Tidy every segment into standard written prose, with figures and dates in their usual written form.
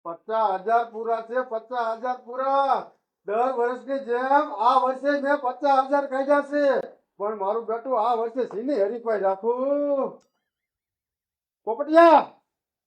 50,000 પૂરા છે, 50,000 પૂરા. દર વર્ષની જેમ આ વર્ષે મેં 50,000 કાઢ્યા છે, પણ મારું બેટું આ વર્ષે સીની હરીફાઈ રાખું. પોપટિયા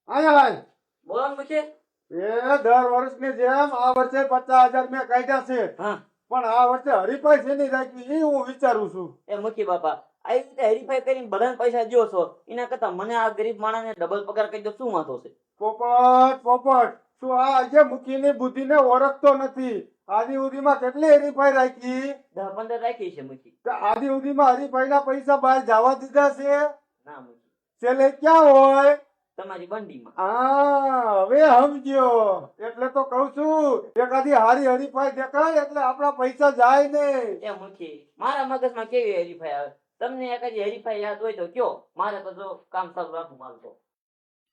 આયા આય. બોલો ને મુખી. એ દર વર્ષની જેમ આ વર્ષે 50,000 મેં કાઢ્યા છે, હા પણ આ વર્ષે હરીફાઈ સીની રાખવી એ હું વિચારું છું. એ મુખી બાપા, આવી રીતે હરીફાઈ કરીને બધાને પૈસા દ્યો છો, એના કરતા મને આ ગરીબ માણસને ડબલ પગાર કરી દો, શું વાંધો છે? પોપટ પોપટ તું આ આજે મુખીની બુદ્ધિને ઓળખતો નથી. આદિ સુધીમાં કેટલી હરીફાઈ રાખી? 10-15 રાખી છે મુખી. તો આદિ સુધીમાં હરીફાઈના પૈસા બહાર જવા દીધા છે? ના મુખી, છેલ્લે ક્યાં હોય? તમારી બંડીમાં. હા હવે સમજ્યો. એટલે તો કઉ છું એકાદી હારી હરીફાઈ દેખાય એટલે આપણા પૈસા જાય ને. એ મુખી, મારા મગજમાં કેવી હરીફાઈ આવે? તમને એકાદી હરીફાઈ યાદ હોય તો કયો, મારે તો જો કામ ચાલુ રાખું મારું તો.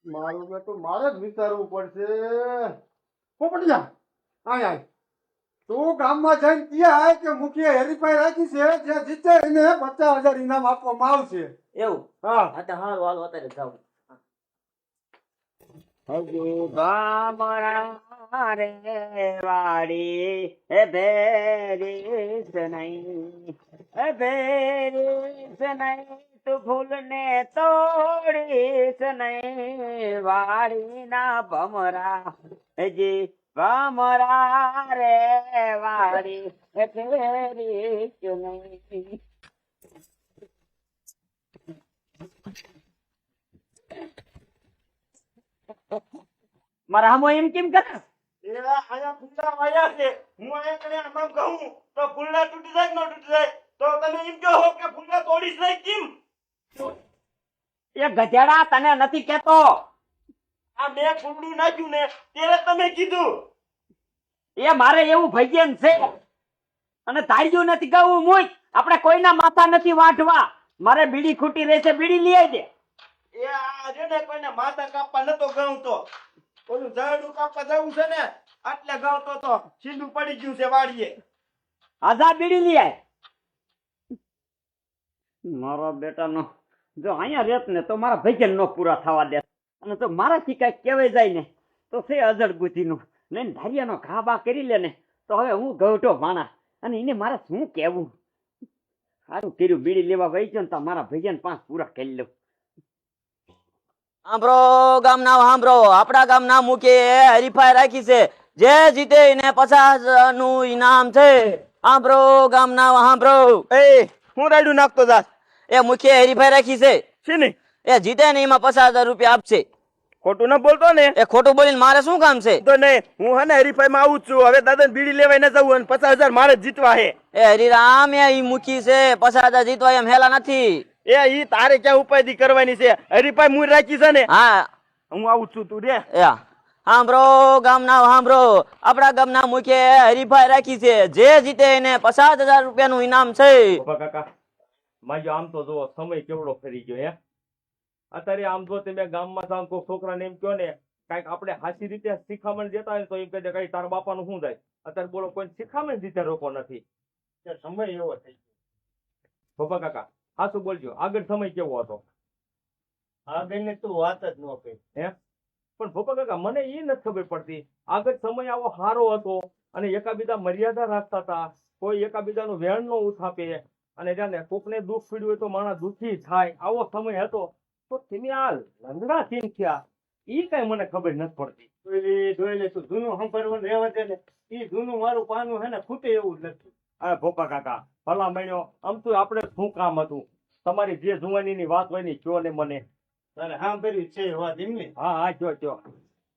મારું બેટું મારે જ વિચારવું પડશે. પોપટિયા આય આય. તું ગામમાં જઈને ક્યાં કે મુખીએ હરીફાઈ રાખી છે, જે જીતે એને 50,000 ઇનામ આપવામાં આવશે. એવું? હા હા તો હાલ હાલ અત્યારે જાઉં. હજુ ગામડા રે વાડી એ ભેરીશ નહીં, એ ભેરીશ નહીં, તું ફૂલને તોડીશ નહીં, વાડી ના ભમરા હજી ભમરા રે વાડી એ ભેરીશ નહીં. મારા હામો એમ કેમ કરે? આયા ફૂલા વાયા છે, હું આયા કને આમ કહું તો ફૂલા તૂટી જાય કે ન તૂટી જાય? તો તમે એમ કહો કે ફૂલા તોડીશ નહીં કેમ? એ ગધેડા તને નથી કેતો. આ મેં ફૂંડું નાખ્યું ને ત્યારે તમે કીધું. એ મારે એવું ભજન છે અને ધાર્યું નથી કહું મુય. આપણે કોઈના માથા નથી વાઢવા. મારે બીડી ખૂટી રહેશે, બીડી લઈ આવી દે. એ આ છે ને કોઈને માથા કાપવા નતો ગણતો. ઓલું ઝાડું કાપવા જવું છે ને એટલે ગણતો તો સીધું પડી ગયું છે વાડીએ. આજા બીડી લઈ આય. મારા બેટાનો જો અહીંયા રહેત ને તો મારા ભજન નો પૂરા થવા દે, અને તો મારાથી કઈ કહેવાય જાય ને તો છે અજળ બુદ્ધિનું ને ધારિયાનો ઘાબા કરી લે ને તો હવે હું ગૌઠો ભાણા, અને એને મારે શું કહેવું? સારું કર્યું બીડી લેવા વહી ગયો ને તો મારા ભજન 5 પૂરા કરી લઉં. સાંભળો ગામના, સાંભળો, આપણા ગામના મુખીએ હરીફાઈ રાખી છે, જે જીતે એને 50,000 નું ઇનામ છે. સાંભળો ગામના, સાંભળો. એ હું રાયડું નાખતો જાસ. એ મુખીએ હરીફાઈ રાખી છે, છે ને એ જીતે ને એમાં 50,000 રૂપિયા આપશે. ખોટું ન બોલતો ને. એ ખોટું બોલીને મારે શું કામ છે? તો નહીં, હું હે ને હરીફાઈમાં આવું જ છું. હવે દાદા બીડી લેવાય ન જવું અને 50,000 મારે જ જીતવા હે. એ હરિરામ, એ ઈ મુખી છે, 50,000 જીતવા એમ હેલા નથી. એ ઈ તારે ક્યાં ઉપાધિ કરવાની છે? હરીફાઈ મુઈ રાખી છે ને. હા હું આવું જ છું, તું રે. સાંભળો ગામના, સાંભળો, આપણા ગામના મુખીએ હરીફાઈ રાખી છે, જે જીતે એને 50,000 રૂપિયાનું ઇનામ છે. કાકા માજો આમ તો જો સમય કેવડો ફરી ગયો હે. અત્યારે આમ જો તમે ગામમાં જાવ કોઈ છોકરાને એમ કહો ને કઈક આપણે હાસી રીતે શીખામણ દેતા હોય તો એમ કહે કઈ તારા બાપાનું શું જાય? અત્યારે બોલો કોઈ શીખામણ રીતે રોકો નથી. સમય એવો થઈ બાપા કાકા હાસુ બોલજો, આગળ સમય કેવો હતો? આગળ ને તું વાત જ ન કરી. હે પણ ભોપા કાકા મને એ નથી ખબર પડતી, આગળ સમય આવો સારો હતો અને એકાબીજા મર્યાદા રાખતા હતા, કોઈ એકાબીજાનું વેણ નો ઉથાપે, અને જાણે કોકને દુઃખ પીડ્યું હોય તો માણસ દુઃખી થાય, આવો સમય હતો. તો તમે આ લંગડા કેમ થયા એ કઈ મને ખબર નથી પડતી. જોઈ તું જૂનું સંભાળવાનું રહેવા દે ને. ઈ જૂનું મારું પાનું હે ને ફૂટે એવું જ નથી. અરે ભોપા કાકા ભલા મણ્યો, આમ તો આપણે શું કામ હતું? તમારી જે જુવાનીની વાત હોય ને કયો ને મને. તારે સાંભળ્યું છે વાત એમની? હા હા કયો.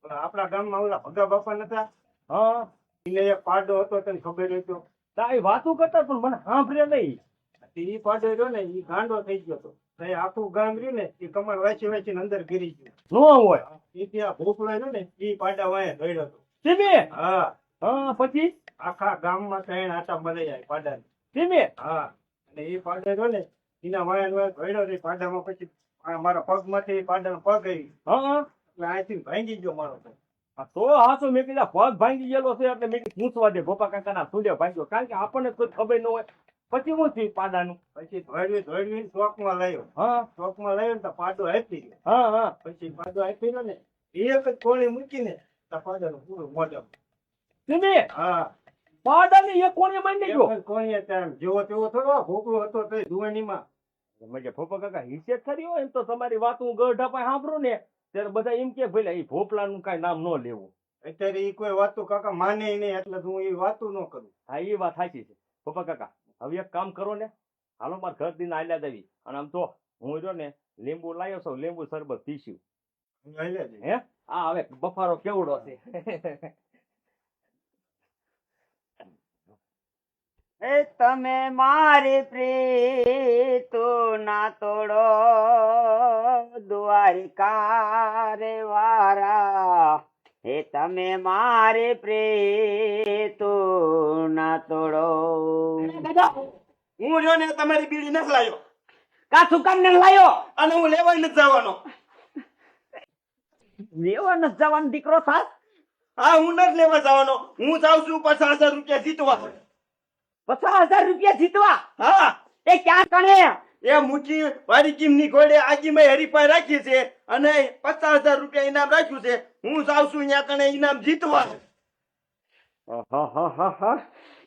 આપણા ગામમાં ઓલા ભગા બાપા નતા? હા એને એક પાડો હતો, તને ખબર હોય તો? એ વાતું કરતા પણ મને સાંભળે નહીં. ઈ પાડો રહ્યો ને ઈ ગાંડો થઈ ગયો હતો. આખું ગામ રહ્યું ને ઈ કમર વાંચી વાંચીને અંદર ગીરી ગયું. ન હોય ઈ ત્યાં ભોપલો રહ્યો ને ઈ પાડા વાય દોડ્યો હતો. ધીમે. હા હા પછી આખા ગામમાં ત્રણ આટા મળી જાય પાડા. ધીમે. હા અને ઈ પાડો રહ્યો ને એના વાય દોડ્યો ને પાડામાં પછી મારા પગ માંથી પાડાનો પગ આવી. હા એટલે અહીંથી ભાંગી ગયો મારો પગ. તો હાસો મેં કીધા પગ ભાંગી ગયેલો છે એટલે મેં કીધું પૂછવા દે ભોપા કાકાના સૂર્ય ભાંગ્યો, કારણ કે આપણને કોઈ ખબર ન હોય. પછી હું થયું પાડાનું? પછી ધોળવી ચોકમાં લાવ્યો. હા ચોકમાં લાવ્યો ને તો પાડો આપી ગયો. હા હા પછી પાડો આપી ગયો ને એક જ કોળી મૂકીને તપાસનું પૂરું મોઢું. સિંધી હા પાડાની એક કોણી માંડી ગયો કોણીએ ટાઈમ જેવો તેવો થોડો ભોગવો હતો તે જુવાનીમાં. મજે ફોપા કાકા હિસ્સે ખરી હોય ને તો તમારી વાત હું ગઢા પાસે સાંભળું ને ત્યારે બધા એમ કે ભાઈ એ ભોપલાનું કાંઈ નામ ન લેવું. અત્યારે ઈ કોઈ વાતું કાકા માને નહીં એટલે હું એ વાતું ન કરું. હા એ વાત સાચી છે ફોપા કાકા. હવે એક કામ કરો ને, હાલો મારા ઘર દિન આલ્યા દેવી અને આમ તો હું જો ને લીંબુ લાવ્યો છું, લીંબુ શરબત પીશું. હું હાલ્યા જઈશ. હે આ હવે બફારો કેવડો છે. એ તમે મારી પ્રીતો ના તોડો દ્વારિકા રે વારા. એ તમે મારી પ્રીતો ના તોડો. હું જો ને તમારી બીડી નથી લાવ્યો કાચું કામ ને લાયો અને હું લેવાય નથી જવાનો. લેવા ન જવાનો દીકરો થાત. હા હું નથી લેવા જવાનો. હું જાઉં છું 50,000 રૂપિયા જીતવા. 50,000 રૂપિયા જીતવા? હા એ ક્યાં કણે? એ મૂકી વારી કિમની ઘોડે આજીમાં હરીફાઈ રાખી છે અને 50,000 રૂપિયા ઇનામ રાખ્યું છે. હું જાઉં છું ત્યાં કણે ઇનામ જીતવા.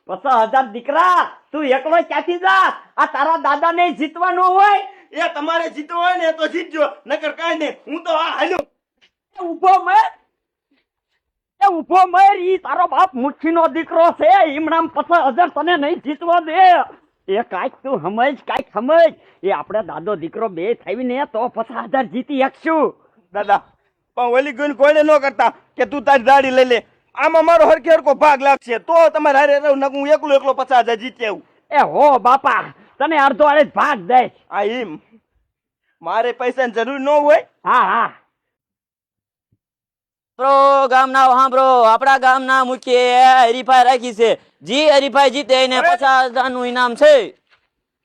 50,000 દીકરા, તું એકલો ક્યાંથી જા? આ તારા દાદા ને જીતવાનો હોય? એ તમારે જીતવો હોય ને તો જીતજો, નકર કાંઈ નહીં. હું તો આ હાલ્યો. ઉભો મર, એ ઉભો મર. ઈ તારો બાપ મુઠ્ઠીનો દીકરો છે. ઈમણામ 50,000 તને નહીં જીતવા દે. એ કાંઈક તું સમજ, કાંઈક સમજ. એ આપણે દાદો દીકરો બે થઈને તો 50,000 જીતી શકશું. દાદા પણ ઓલી ગુણ કોઈને ન કરતા કે તું તારી દાડી લઈ લે. આમાં મારો હરખે હરખો ભાગ લાગશે તો તમારે હારે રહું, નકર હું એકલો 50,000 જીતી આવું. એ હો બાપા, તને અડધો આડે જ ભાગ દઈશ. આ એમ મારે પૈસાની જરૂર ન હોય. હા હા. પ્રો ગામના સાંભળો, આપણા ગામના મુખ્ય હરીફાઈ રાખી છે. જી હરીફાઈ જીતે એને 50,000 નું ઇનામ છે.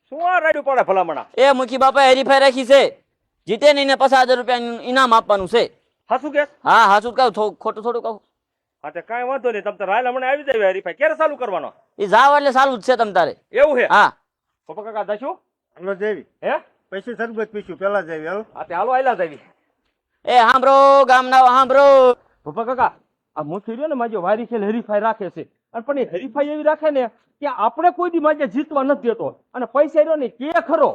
શું આ રાડ્યું પડે ભલામણા? એ મુખી બાપા હરીફાઈ રાખી છે. જીતે ને એને 50,000 રૂપિયા ઇનામ આપવાનું છે. હાસુ કે? હા હાચું કહું, ખોટું થોડું કહું. હા તે કાંઈ વાંધો નહીં, તમ તો રાયલા મને આવી જાય હરીફાઈ. ક્યારે ચાલુ કરવાનો? એ જાવ એટલે ચાલુ જ છે તમ તારે. એવું છે? હા પપ્પા કાકા દશું? હાલો જેવી હે પૈસા સરબત પીશું પેલા જેવી. હાલો હા તે હાલો આયલા જાવી. એ સાંભળો ગામના સાંભળો. પપ્પા કાકા આ મુઠ્ઠી રહ્યો ને માજો વારી ખેલ હરીફાઈ રાખે છે અને પણ એ હરીફાઈ એવી રાખે ને કે આપણે કોઈ દી માજે જીતવા નથી દેતો અને પૈસા રહ્યો ને કે ખરો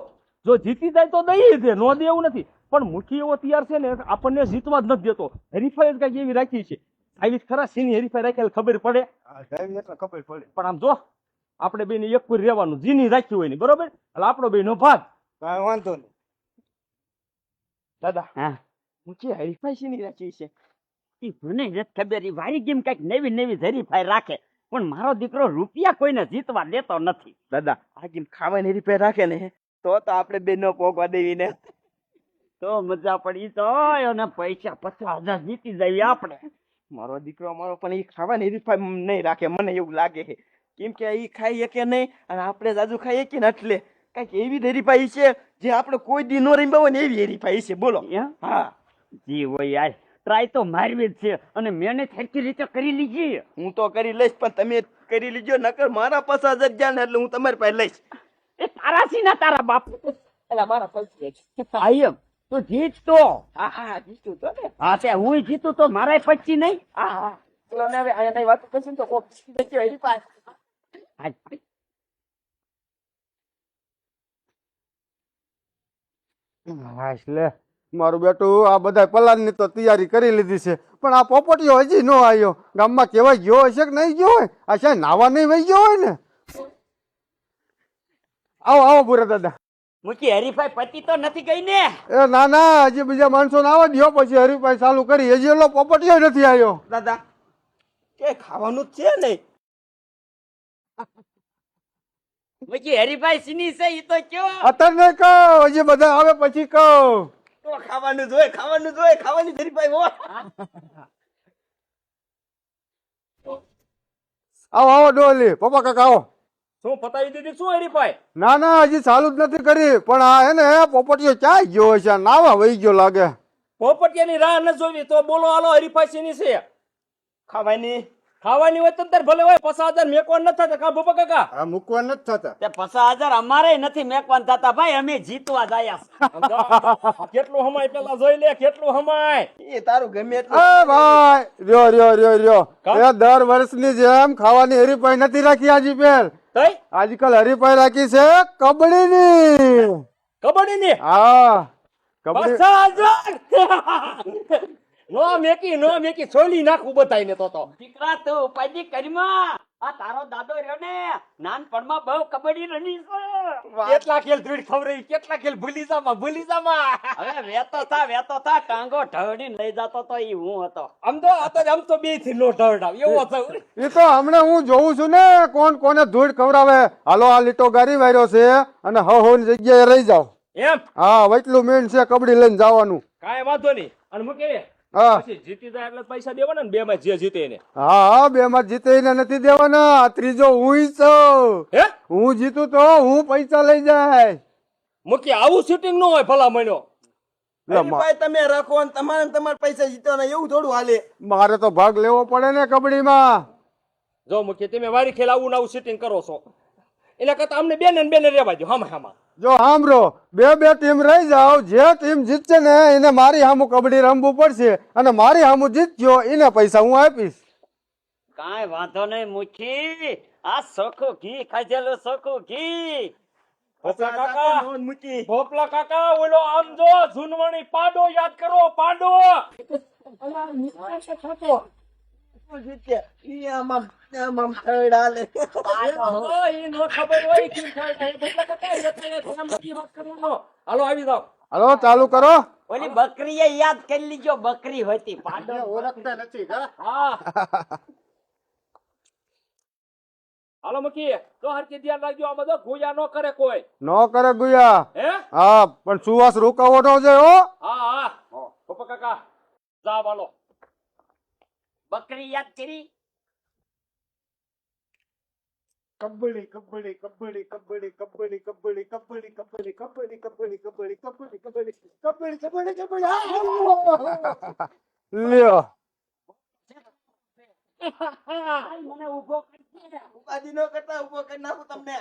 જો જીતી જાય તો દઈ દે, નો દે એવું નથી. પણ મુઠ્ઠી એવો તૈયાર છે ને આપણને જીતવા જ નથી દેતો. હરીફાઈ જ કઈક એવી રાખી છે. આવી ખરા સીની હરીફાઈ રાખેલ ખબર પડે. હા જેવી એટલે ખબર પડે. પણ આમ જો આપણે બેને એક પૂરી રહેવાનું, જીની રાખ્યું હોય ને બરોબર, એટલે આપણો બેનો ભાગ. કાંઈ વાંધો નહીં. દાદા હા, મુખી હરીફાઈ શેની રાખી છે? ઈ મને નથી ખબર. ઈ વારી ગેમ કઈક નવી નવી હરીફાઈ રાખે, પણ મારો દીકરો રૂપિયા કોઈને જીતવા દેતો નથી. દાદા આ કેમ ખાવાની હરીફાઈ રાખે ને તો આપણે બે ન પોગવા દેવી ને તો મજા પડી તો અને પૈસા 50,000 જીતી જાય આપણે. મારો દીકરો અમારો પણ એ ખાવાની હરીફાઈ નહીં રાખે, મને એવું લાગે છે. કેમ કે એ ખાઈએ કે નહીં અને આપણે જાજુ ખાઈએ કે ને એટલે કઈક એવી હરીફાઈ છે જે આપણે કોઈ દી નો રમ્યા હોય ને એવી હરીફાઈ છે. બોલો. હા જી હોય યાર, ટ્રાય તો મારવી જ છે અને મહેનત સરખી રીતે કરી લીધી. હું તો કરી લઈશ પણ તમે કરી લીજો, નકર મારા 50,000 ગયા ને એટલે હું તમારી પાસે લઈશ. એ તારા સી ના તારા બાપ એટલે મારા પૈસા આયમ તો જીત તો. હા હા જીતું તો ને. હા તે હું જીતું તો મારા પચી નહીં. હા હા બોલો ને હવે અહીંયા વાત કરશું તો કોક હરીફાઈ. લે મારું બેટું આ બધા પલાનની તો તૈયારી કરી લીધી છે પણ આ પોપટીઓ હજી ન આવ્યો. ગામમાં કેવાય ગયો હશે કે નહીં ગયો હોય? આ છે નાવા નહીં વહી ગયો હોય ને. આવો આવો બુરા દાદા. મુકી હરીફાઈ પતિ તો નથી ગઈ ને? એ ના ના હજી બીજા માણસો ને આવવા દો પછી હરીફાઈ ચાલુ કરી. હજી એલો પોપટીઓ નથી આવ્યો. દાદા કે ખાવાનું જ છે ને. મુકી હરીફાઈ સીની છે ઈ તો કયો. અત્યારે નહીં કહો, હજી બધા આવે પછી કહો. તો ખાવાનું જોઈએ, ખાવાનું જોઈએ, ખાવાની હરીફાઈ હોય. આવો આવો ડોલી પપ્પા કાકા આવો. શું પતાવી દીધી શું હરીફાઈ? ના ના હજી ચાલુ જ નથી કરી પણ આ હે ને પોપટીઓ ક્યાં ગયો હશે? નાવા વહી ગયો લાગે. પોપટિયાની રાહ ન જોવી તો બોલો હાલો હરીફાઈ શેની છે? ખાવાની ખાવાની હોય તો તાર ભલે હોય 5000 મેકવા નથી થતા કા ભોપા કાકા આ મૂકવા નથી થતા. તે 50,000 અમારે નથી મેકવાન થતા ભાઈ, અમે જીતવા જાયા છે. કેટલું હમાય પેલા જોઈ લે કેટલું હમાય. એ તારું ગમે એટલું એ ભાઈ રહ્યો એ દર વર્ષની જેમ ખાવાની હરીફાઈ નથી રાખી આજી પેલ. તઈ આજકાલ હરીફાઈ રાખી છે કબડ્ડીની. કબડ્ડી ની હા કબડ્ડી. 5000 નો મેકી છોલી નાખું બતાઈને તો દીકરા તું ઉપાધિ કરીમાં, આ તારો દાદો રહ્યો ને નાનપણમાં બહુ કબડ્ડી રમી છે. કેટલા ખેલ ધૂળ ખવરાઈ કેટલા ખેલ ભૂલી જામાં હવે વેતો થા ટાંગો ઢળીને લઈ જતો તો ઈ હું હતો. આમ તો બે થી નો ઢળડાવ એવો થયો. એ તો હમણાં હું જોઉં છું ને કોણ કોને ધૂળ ખવડાવે. હાલો આ લીટો ગારી વાર્યો છે અને ની જગ્યાએ રહી જાવ. એમ હા વૈટલું મેન છે કબડ્ડી લઈને જવાનું. કાંઈ વાંધો નહીં. અને મૂકે હા પછી જીતી જાય એટલે પૈસા દેવાના ને બે માં જે જીતે એને. હા બે માં જીતીને નથી દેવાના. ત્રીજો હું છું. હે હું જીતું તો હું પૈસા લઈ જાય. મૂકે આવું શૂટિંગ નો હોય ભલા મણ્યો. હરીફાઈ તમે રાખો અને તમારા પૈસા જીતવાના એવું થોડું હાલે. મારે તો ભાગ લેવો પડે ને કબડ્ડીમાં. જો મૂકે તમે વારી ખેલ આવું ને આવું શૂટિંગ કરો છો એના કરતા અમને બેને રેવા દો હામાં. જો સાંભળો બે ટીમ રહી જાવ. જે ટીમ જીતશે ને એને મારી સામું કબડ્ડી રમવું પડશે અને મારી સામું જીતજો એને પૈસા હું આપીશ. કાંઈ વાંધો નહીં મુખી, આ સોખું ઘી ખાધેલું સોખું ઘી. ભોપલા કાકા ભોપલા કાકા ઓલો આમ જો જૂનવાણી પાડો યાદ કરો પાડો. ઈ આમાં થર્ડ હાલે. ઈ નો ખબર હોય કેમ થાય. ભોપલા કાકા એટલે ધ્યાનથી વાત કરવાનો. હાલો આવી જાવ. હાલો ચાલુ કરો. ઓલી બકરીએ યાદ કરી લીજો, બકરી હતી પાડો. ઓળખતા નથી. હા હાલો મૂકી તો હરકી ધ્યાન રાખજો. આ બધો ગુયા નો કરે કોઈ. નો કરે ગુયા. હે હા પણ સુવાસ રોકાવો ન જાય હો. હા ભોપા કાકા જા વાલો. બકરી યાદ કરી. કબડ્ડી કબડ્ડી કબડ્ડી કબડ્ડી કબડ્ડી કબડ્ડી કબડ્ડી કબડ્ડી કબડ્ડી કબડ્ડી કબડ્ડી કબડ્ડી કબડ્ડી કબડ્ડી કબડ્ડી લ્યો. મને ઉભો કરી. ઉપાધિ નો કરતા ઉભો કરી નાખું તમને.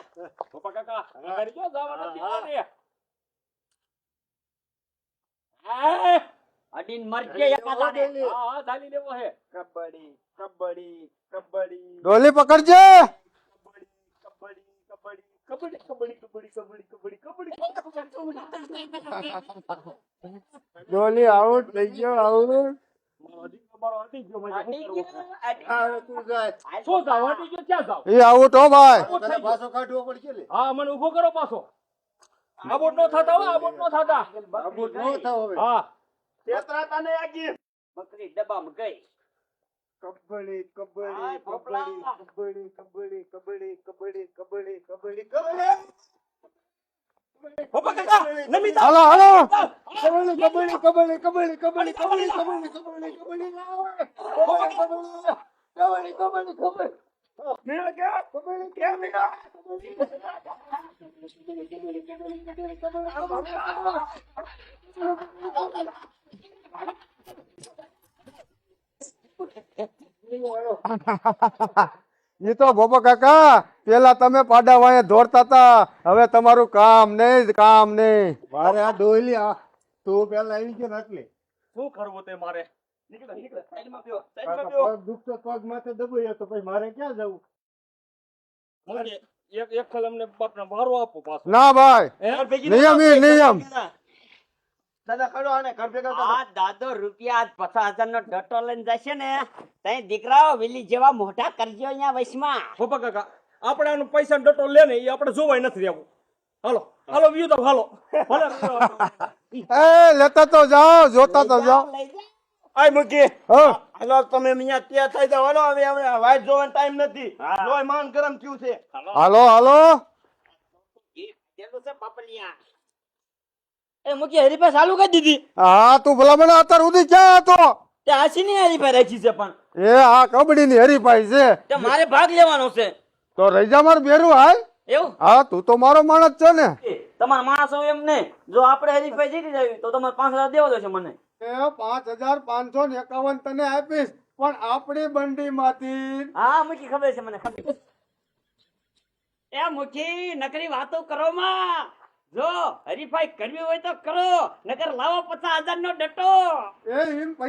ભોપા કાકા ઘરે જો જવાના નથી. અડીન મરજે એકાદાને. હા ચાલી લેવો હે. કબડ્ડી કબડ્ડી કબડ્ડી ડોલી પકડજે. કબડ્ડી કબડ્ડી કબડ્ડી કબડ્ડી કબડ્ડી કબડ્ડી. ડોલી આઉટ થઈ ગયો. આઉટ. શું જાવ હટી ગયો ક્યાં જાવ. એ આઉટ હો ભાઈ. પાછો કાઢવો પડશે. હા મને ઉભો કરો પાછો. આબોટ નો થતા હો આબોટ નો થતા. હા છેતરાતા નહીં આગી. બકરી ડબ્બામાં ગઈ. કબડ્ડી હા, કબડ્ડી પોપલા. કબડ્ડી કબડ્ડી કબડ્ડી કબડ્ડી કબડ્ડી કબડ્ડી કબડ્ડી. ભોપા કાકા નમી જાવ. હાલો હાલો. કબડ્ડી કબડ્ડી કબડ્ડી કબડ્ડી કબડ્ડી કબડ્ડી કબડ્ડી કબડ્ડી કબડ્ડી કબડ્ડી કબડ્ડી કબડ્ડી. મેળ ગયા કબડ્ડી કેમ ગયા? એ તો ભોપા કાકા પેલા તમે પાડા વાંહે દોડતા હતા. હવે તમારું કામ નહીં. મારે આ ડોયલી તું પેલા આવી ગયો એટલે શું કરવું તે મારે. સાઈડમાં બેહો, સાઈડમાં બેહો. પગ દુખતો પગ માથે દબાયો તો પછી મારે ક્યાં જવું? મને એક ખાલી અમને બાપને વારો આપો પાછો. ના ભાઈ હે? નિયમ. દાદા ખડો આને ઘર ભેગા કરો. આ દાદો રૂપિયા 50,000 નો ડટો લઈને જશે ને તઈ દીકરાઓ વેલી જેવા મોઢા કરજો અહીંયા વૈશમાં. ભોપા કાકા આપણે આનો પૈસા ડટો લે ને એ આપણે જોવાય નથી રહેવું. હાલો વ્યુ તો હાલો. એ લેતા તો જાઓ, જોતા તો જાઓ. લઈ જા. આય મૂકી. હા હાલો તમે અહીંયા ત્યાં થઈ જાવ. હાલો હવે વાઈટ જોવાનો ટાઈમ નથી. લોહી માન ગરમ થયું છે. હાલો. પેલું છે બાપલિયા. એ મુકી હરીફાઈ ચાલુ કરી દીધી. હા તું ભલા મને અત્યાર સુધી ક્યાં હતો? તે હાસીની હરીફાઈ રાખી છે પણ એ આ કબડ્ડી ની હરીફાઈ છે. તે મારે ભાગ લેવાનો છે. તો રજા માર બેરું હાલ. એવું હા તું તો મારો માણસ છે ને. તમારા માણસ હોય એમ નહીં. જો આપણે હરીફાઈ જીતી જાય તો તમારે 5,000 દેવા દેશે મને. એ 5,551 તને આપીશ પણ આપણી બંડીમાંથી હા મુખી ખબર છે મને ખબર એ મુખી નકરી વાતો કરો માં જો હરીફાઈ કરવી હોય તો કરો નકર લાવો 50,000 નો ડટો એ એમ પૈસા